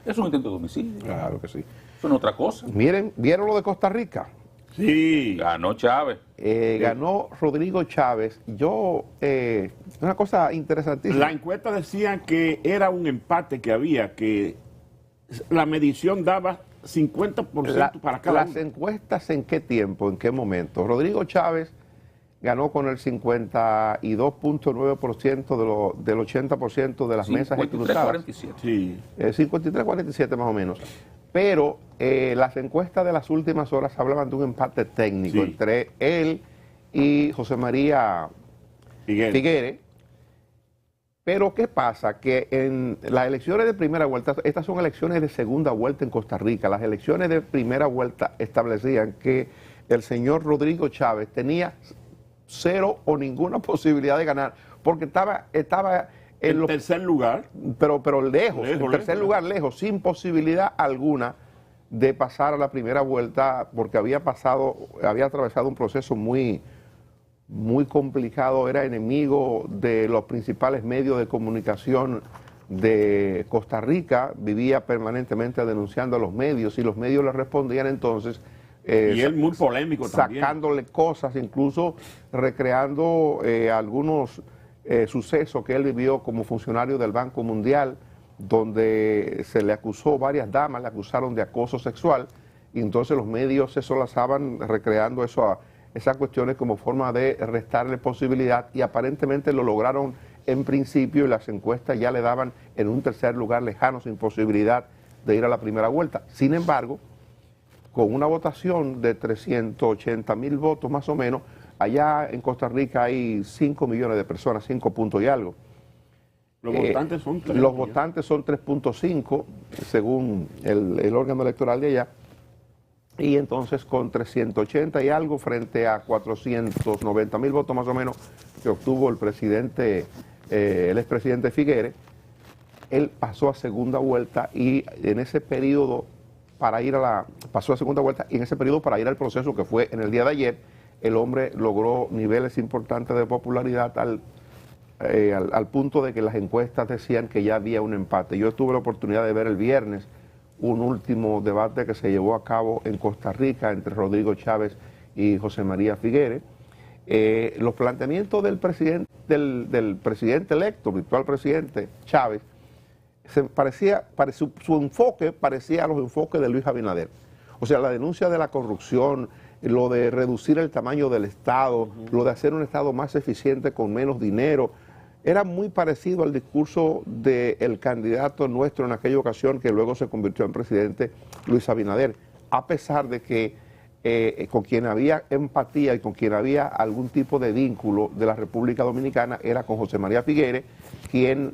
Es un intento de homicidio. Claro que sí. Eso no es otra cosa. Miren, ¿vieron lo de Costa Rica? Sí. Ganó Chávez. Ganó Rodrigo Chávez. Una cosa interesantísima. La encuesta decía que era un empate que había, que la medición daba 50% para cada Las uno. encuestas, ¿en qué tiempo, en qué momento? Rodrigo Chávez ganó con el 52.9% del 80% de las mesas escrutadas. 53-47. Sí. 53-47 más o menos. Pero las encuestas de las últimas horas hablaban de un empate técnico Sí. entre él y José María Figueres. Pero ¿qué pasa? Que en las elecciones de primera vuelta, estas son elecciones de segunda vuelta en Costa Rica, las elecciones de primera vuelta establecían que el señor Rodrigo Chávez tenía cero o ninguna posibilidad de ganar, porque estaba En tercer lugar. pero lejos, en tercer lugar lejos, sin posibilidad alguna de pasar a la primera vuelta, porque había atravesado un proceso muy complicado, era enemigo de los principales medios de comunicación de Costa Rica, vivía permanentemente denunciando a los medios y los medios le respondían entonces. Y él muy polémico también. Sacándole cosas, incluso recreando algunos sucesos que él vivió como funcionario del Banco Mundial, donde se le acusó, varias damas le acusaron de acoso sexual, y entonces los medios se solazaban recreando esas cuestiones como forma de restarle posibilidad, y aparentemente lo lograron en principio, y las encuestas ya le daban en un tercer lugar lejano, sin posibilidad de ir a la primera vuelta. Sin embargo, con una votación de 380,000 votos más o menos, allá en Costa Rica hay 5 millones de personas, 5 puntos y algo. Los votantes son 3. Los votantes son 3.5, según el órgano electoral de allá. Y entonces con 380 y algo frente a 490,000 votos más o menos que obtuvo el expresidente Figueres, él pasó a segunda vuelta, y en ese periodo pasó a segunda vuelta, y en ese periodo para ir al proceso que fue en el día de ayer, el hombre logró niveles importantes de popularidad al punto de que las encuestas decían que ya había un empate. Yo tuve la oportunidad de ver el viernes un último debate que se llevó a cabo en Costa Rica entre Rodrigo Chávez y José María Figueres. Los planteamientos del presidente electo, virtual presidente Chávez, su enfoque parecía a los enfoques de Luis Abinader. O sea, la denuncia de la corrupción, lo de reducir el tamaño del Estado, lo de hacer un Estado más eficiente con menos dinero, era muy parecido al discurso del candidato nuestro en aquella ocasión, que luego se convirtió en presidente, Luis Abinader, a pesar de que con quien había empatía y con quien había algún tipo de vínculo de la República Dominicana era con José María Figueres, quien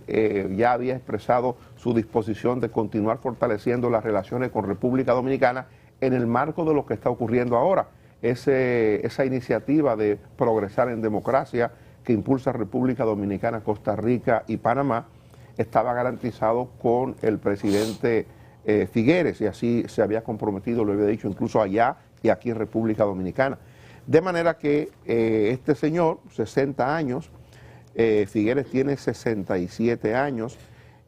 ya había expresado su disposición de continuar fortaleciendo las relaciones con República Dominicana en el marco de lo que está ocurriendo ahora, esa iniciativa de progresar en democracia que impulsa República Dominicana, Costa Rica y Panamá, estaba garantizado con el presidente Figueres, y así se había comprometido, lo había dicho incluso allá y aquí en República Dominicana. De manera que este señor, 60 años, Figueres tiene 67 años,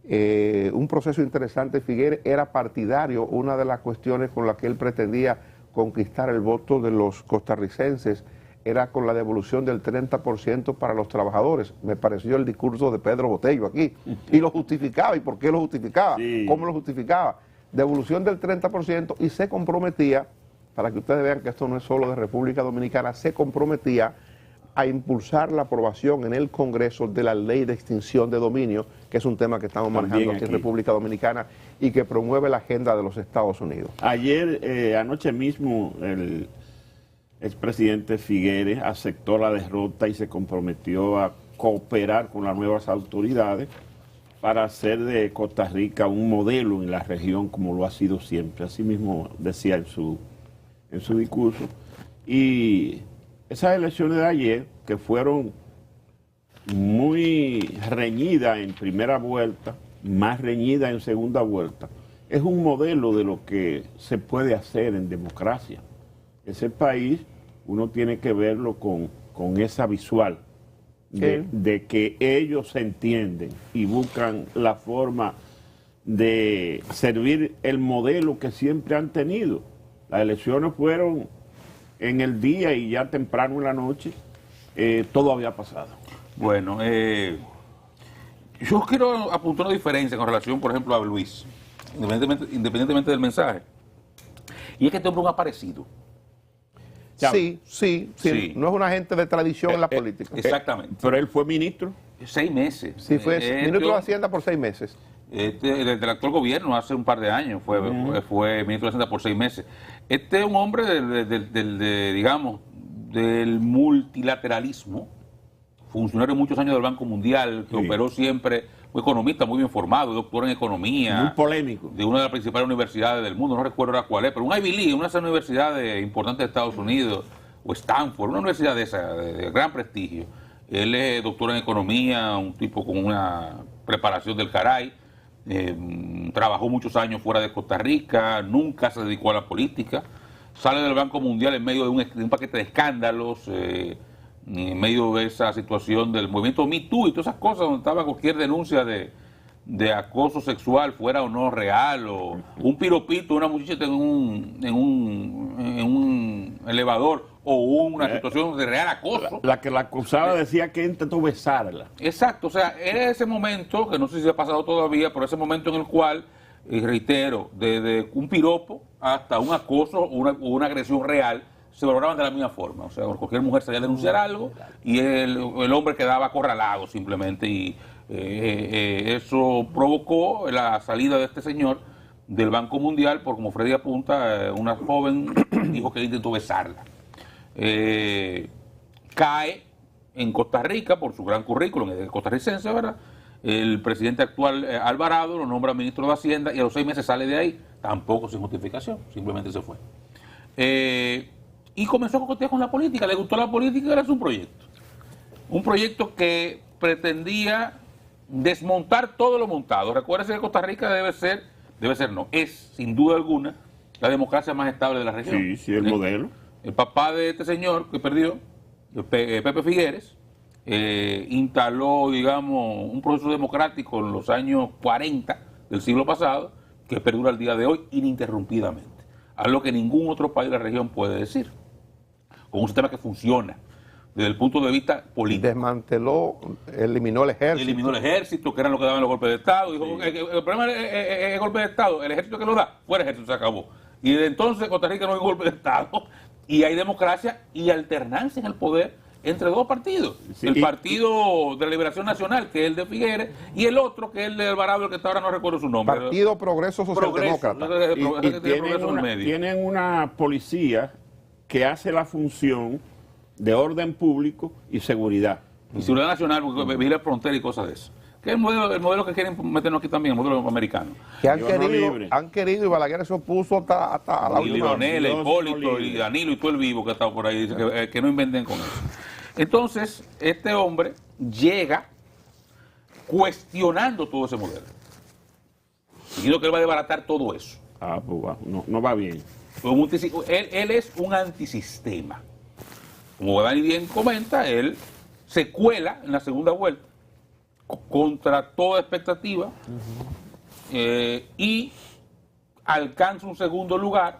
un proceso interesante. Figueres era partidario, una de las cuestiones con las que él pretendía conquistar el voto de los costarricenses era con la devolución del 30% para los trabajadores. Me pareció el discurso de Pedro Botello aquí, y lo justificaba. ¿Y por qué lo justificaba? Sí. ¿Cómo lo justificaba? Devolución del 30%, y se comprometía, para que ustedes vean que esto no es solo de República Dominicana, se comprometía a impulsar la aprobación en el Congreso de la ley de extinción de dominio, que es un tema que estamos manejando aquí en República Dominicana y que promueve la agenda de los Estados Unidos. Ayer, anoche mismo, el expresidente Figueres aceptó la derrota y se comprometió a cooperar con las nuevas autoridades para hacer de Costa Rica un modelo en la región, como lo ha sido siempre. Así mismo decía en su discurso. Y esas elecciones de ayer, que fueron muy reñidas en primera vuelta, más reñidas en segunda vuelta, es un modelo de lo que se puede hacer en democracia. Ese país uno tiene que verlo con esa visual de que ellos se entienden y buscan la forma de servir el modelo que siempre han tenido. Las elecciones fueron en el día y ya temprano en la noche todo había pasado. Bueno, yo quiero apuntar una diferencia con relación, por ejemplo, a Luis, independientemente del mensaje. Y es que este hombre es un aparecido. Sí. No es un agente de tradición en la política. Exactamente. Pero él fue ministro. 6 meses. Sí, fue ministro de Hacienda por 6 meses. Del actual gobierno, hace un par de años, fue ministro de Hacienda por 6 meses. Este es un hombre digamos, del multilateralismo, funcionario muchos años del Banco Mundial, que operó siempre, un economista muy bien formado, doctor en economía. Muy polémico. De una de las principales universidades del mundo, no recuerdo ahora cuál es, pero un Ivy League, una de esas universidades importantes de Estados Unidos, o Stanford, una universidad de esa, de gran prestigio. Él es doctor en economía, un tipo con una preparación del caray, trabajó muchos años fuera de Costa Rica, nunca se dedicó a la política, sale del Banco Mundial en medio de un paquete de escándalos, en medio de esa situación del movimiento Me Too y todas esas cosas, donde estaba cualquier denuncia de acoso sexual, fuera o no real, o un piropito, una muchacha en un elevador, o una situación de real acoso. La que la acusaba decía que intentó besarla. Exacto, o sea, era ese momento, que no sé si ha pasado todavía, pero ese momento en el cual, reitero, desde un piropo hasta un acoso o una agresión real, se valoraban de la misma forma. O sea, cualquier mujer salía a denunciar algo y el hombre quedaba acorralado simplemente, y eso provocó la salida de este señor del Banco Mundial, por como Freddy apunta, una joven dijo que intentó besarla. Cae en Costa Rica por su gran currículum, es costarricense, ¿verdad? El presidente actual, Alvarado, lo nombra ministro de Hacienda y a los 6 meses sale de ahí, tampoco sin justificación, simplemente se fue. Y comenzó a coquetear con la política, le gustó la política, era su proyecto. Un proyecto que pretendía desmontar todo lo montado. Recuérdense que Costa Rica es, sin duda alguna, la democracia más estable de la región. Sí, el modelo. El papá de este señor que perdió, Pepe Figueres, instaló, digamos, un proceso democrático en los años 40 del siglo pasado, que perdura al día de hoy ininterrumpidamente. Algo que ningún otro país de la región puede decir. Con un sistema que funciona desde el punto de vista político. Desmanteló, eliminó el ejército. Eliminó el ejército, que eran los que daban los golpes de Estado. Dijo, el problema es el golpe de Estado, el ejército que lo da, fuera el ejército, se acabó. Y desde entonces Costa Rica no hay golpe de Estado, y hay democracia y alternancia en el poder entre dos partidos. Sí, el Partido de la Liberación Nacional, que es el de Figueres, y el otro, que es el de Alvarado, el que hasta ahora no recuerdo su nombre. Partido Progreso Socialdemócrata. Tienen una policía que hace la función de orden público y seguridad. Y seguridad nacional, porque vigila frontera y cosas de eso. Que es el modelo que quieren meternos aquí también, el modelo americano. Que han querido, y Balaguer se opuso hasta la última. Y Leonel, Hipólito, y Danilo, y todo el vivo que ha estado por ahí, dice que no inventen con eso. Entonces, este hombre llega cuestionando todo ese modelo. Diciendo que él va a desbaratar todo eso. Ah, pues no va bien. Él es un antisistema. Como Dani bien comenta, él se cuela en la segunda vuelta contra toda expectativa y alcanza un segundo lugar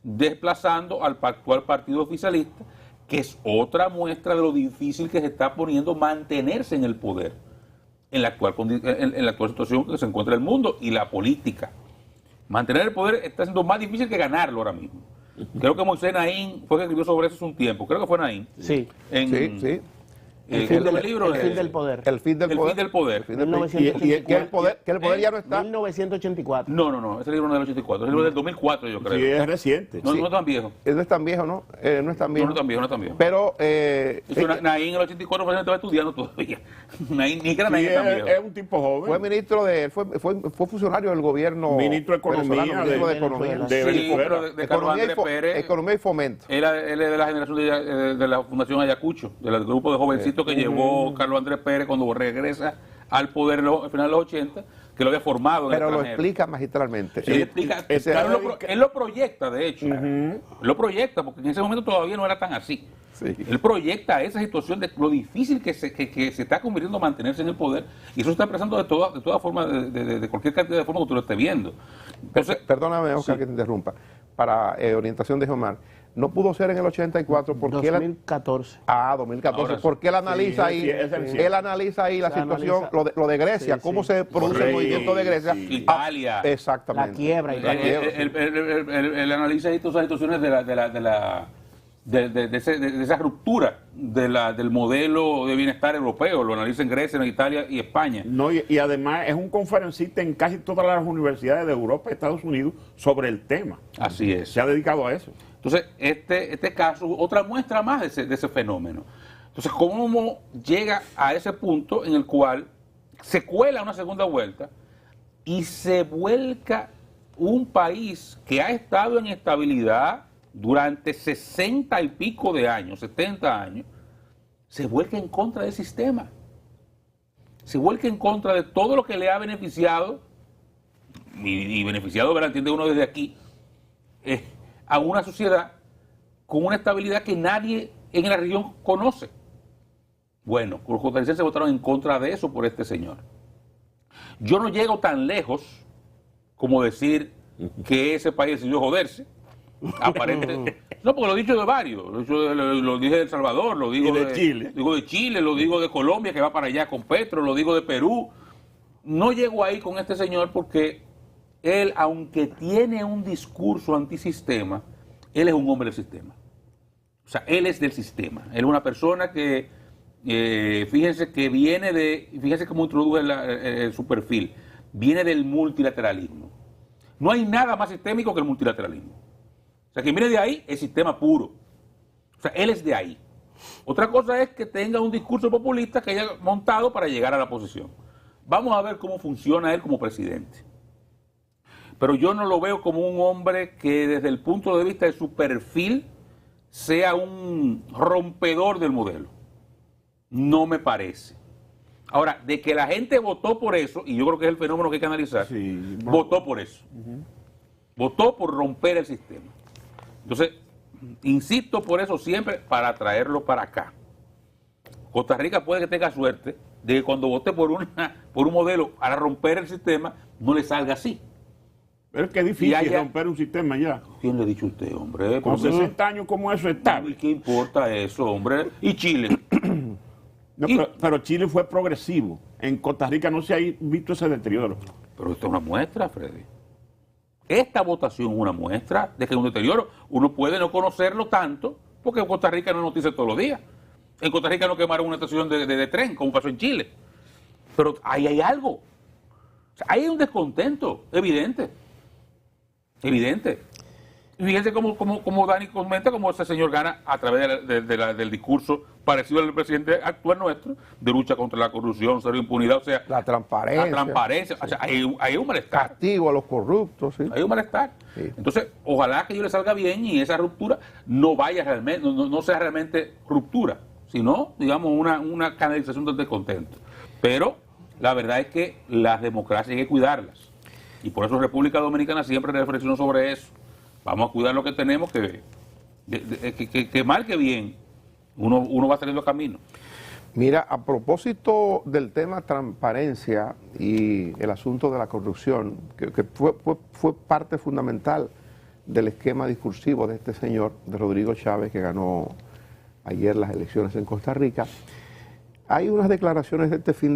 desplazando al actual partido oficialista, que es otra muestra de lo difícil que se está poniendo mantenerse en el poder en la actual situación que se encuentra el mundo y la política. Mantener el poder está siendo más difícil que ganarlo ahora mismo. Creo que Moisés Naín fue que escribió sobre eso hace un tiempo. Creo que fue Naín. Sí. Sí. El fin del poder. El fin del poder. Que el poder ya no está. 1984. No. Ese libro no es del 84. Ese libro es del 2004, yo creo. Sí, es reciente. No es tan viejo. No es tan viejo, ¿no? No es tan viejo. No es tan viejo. Pero. Naín en el 84 estaba estudiando todavía. Naín, ni que era Naín tan viejo. Es un tipo joven. Fue ministro fue funcionario del gobierno. Ministro de Economía. Ministro de Economía. De Carlos Andrés Pérez. Economía y Fomento. Él es de la generación de la Fundación Ayacucho, del grupo de jovencitos que llevó Carlos Andrés Pérez cuando regresa al poder al final de los 80, que lo había formado en el Pero lo extranjero. explica magistralmente. Él explica, claro, él lo proyecta, de hecho. Lo proyecta, porque en ese momento todavía no era tan así. Sí. Él proyecta esa situación de lo difícil que se está convirtiendo mantenerse en el poder, y eso se está expresando de toda forma, de cualquier cantidad de forma que tú lo estés viendo. Entonces, Perdóname, Oscar, que te interrumpa. Para orientación de Omar, no pudo ser en el 84 porque 2014. 2014. Ahora sí. Porque él analiza ahí, él analiza ahí la situación, lo de Grecia, Sí, cómo sí. se produce el movimiento de Grecia. Italia. Exactamente. La quiebra y todo. Él analiza ahí todas esas situaciones de esa ruptura del modelo de bienestar europeo, lo analiza en Grecia, en Italia y España. No, y además es un conferencista en casi todas las universidades de Europa y Estados Unidos sobre el tema. Así es. Se ha dedicado a eso. Entonces, este caso, otra muestra más de ese fenómeno. Entonces, ¿cómo llega a ese punto en el cual se cuela una segunda vuelta y se vuelca un país que ha estado en estabilidad durante 60 y pico de años, 70 años, se vuelca en contra del sistema? Se vuelca en contra de todo lo que le ha beneficiado, y beneficiado, ¿verdad?, entiende uno desde aquí, a una sociedad con una estabilidad que nadie en la región conoce. Bueno, los costarricenses votaron en contra de eso por este señor. Yo no llego tan lejos como decir que ese país decidió joderse. Aparente. No, porque lo he dicho de varios. Lo dije de El Salvador, lo digo de Chile. Digo de Chile, lo digo de Colombia, que va para allá con Petro, lo digo de Perú. No llego ahí con este señor porque él, aunque tiene un discurso antisistema, él es un hombre del sistema. O sea, él es del sistema. Él es una persona que, fíjense que viene fíjense cómo introduje su perfil, viene del multilateralismo. No hay nada más sistémico que el multilateralismo. O sea, que viene de ahí es sistema puro. O sea, él es de ahí. Otra cosa es que tenga un discurso populista que haya montado para llegar a la posición. Vamos a ver cómo funciona él como presidente. Pero yo no lo veo como un hombre que desde el punto de vista de su perfil sea un rompedor del modelo. No me parece. Ahora, de que la gente votó por eso, y yo creo que es el fenómeno que hay que analizar, Sí, votó por eso. Votó por romper el sistema. Entonces, insisto por eso siempre, para traerlo para acá. Costa Rica puede que tenga suerte de que cuando vote por un modelo para romper el sistema, no le salga así. Pero es que es difícil romper un sistema ya. ¿Quién le ha dicho a usted, hombre? Con 60 años como eso está. ¿Y qué importa eso, hombre? ¿Y Chile? No, pero Chile fue progresivo. En Costa Rica no se ha visto ese deterioro. Pero esto es una muestra, Freddy. Esta votación es una muestra de que es un deterioro. Uno puede no conocerlo tanto, porque en Costa Rica no hay noticias todos los días. En Costa Rica no quemaron una estación de tren, como pasó en Chile. Pero ahí hay algo. O sea, ahí hay un descontento evidente. Evidente. Y fíjense cómo Dani comenta, cómo ese señor gana a través del discurso parecido al del presidente actual nuestro, de lucha contra la corrupción, cero impunidad, o sea, La transparencia. la transparencia. O sea, hay un malestar. Castigo a los corruptos, sí. Hay un malestar. Sí. Entonces, ojalá que yo le salga bien y esa ruptura no vaya realmente, no sea realmente ruptura, sino, digamos, una canalización del descontento. Pero la verdad es que las democracias hay que cuidarlas. Y por eso República Dominicana siempre reflexionó sobre eso. Vamos a cuidar lo que tenemos, que mal que bien, uno va saliendo camino. Mira, a propósito del tema transparencia y el asunto de la corrupción, que fue parte fundamental del esquema discursivo de este señor, de Rodrigo Chávez, que ganó ayer las elecciones en Costa Rica, hay unas declaraciones de este fin